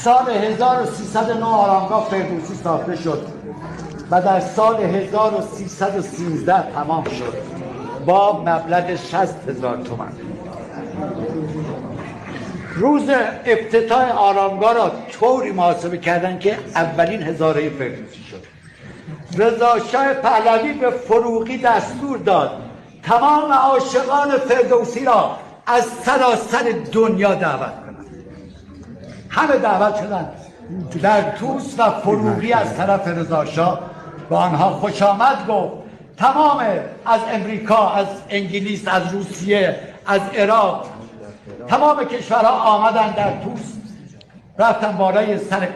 سال 1309 آرامگاه فردوسی ساخته شد و در سال 1313 تمام شد با مبلغ 60,000 تومان. روز افتتاح آرامگاه را طوری محاسبه کردند که اولین هزاره فردوسی شد. رضا شاه پهلوی به فروغی دستور داد تمام عاشقان فردوسی را از سراسر دنیا دعوت کنند. همه دعوت شدند. در توس و فروغی از طرف رضا شاه با آنها خوش آمد گفت. تمام از امریکا، از انگلیس، از روسیه، از عراق، تمام کشورها آمدند در توس، رفتن بالای سر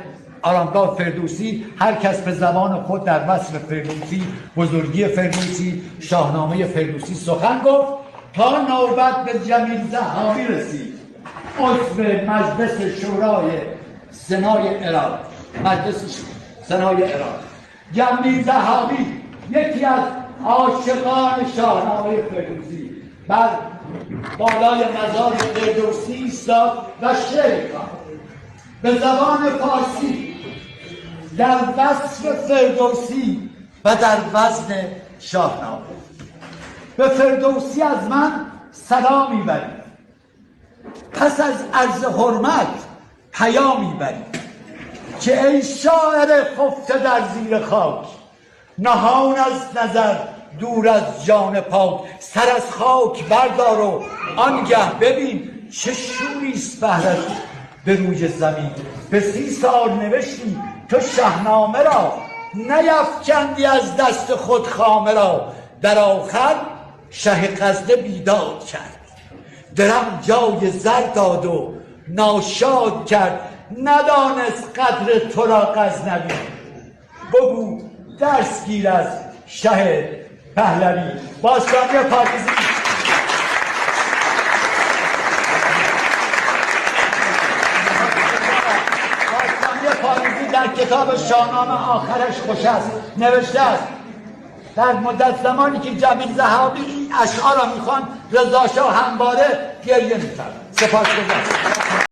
آرامگاه فردوسی. هر کس به زبان خود در وصف فردوسی، بزرگی فردوسی، شاهنامه فردوسی سخن گفت تا نوبت به جمیل ضحاوی رسید، عضو مجلس شورای سنای عراق. مجلس سنای عراق جمیل ضحاوی یکی از عاشقان شاهنامه فردوسی بر بالای مزار فردوسی ایستاد و شعر خواند به زبان فارسی در وصف فردوسی و در وزن شاهنامه. به فردوسی از من سلامی برید، پس از عرض حرمت پیامی برید که ای شاعر خفته در زیر خاک، نهان از نظر دور از جان پاک. سر از خاک بردار و آنگه ببین چه شوریست بهرت به روی زمین. به 30 سال نوشتی تو شاهنامه را، نیفکندی از دست خود خامه را. در آخر شه غزنه بیداد کرد، درم جای زر داد و ناشاد کرد. ندانست قدر تو را غزنوی، بگو درس گیر از شه پهلوی. باستانی پاکیزی در کتاب شاهنامه آخرش خوش است نوشته است در مدت زمانی که جمیل ضحاوی اشعار را میخواند رضا شاه همواره گریه میکرد. سپاسگزارم.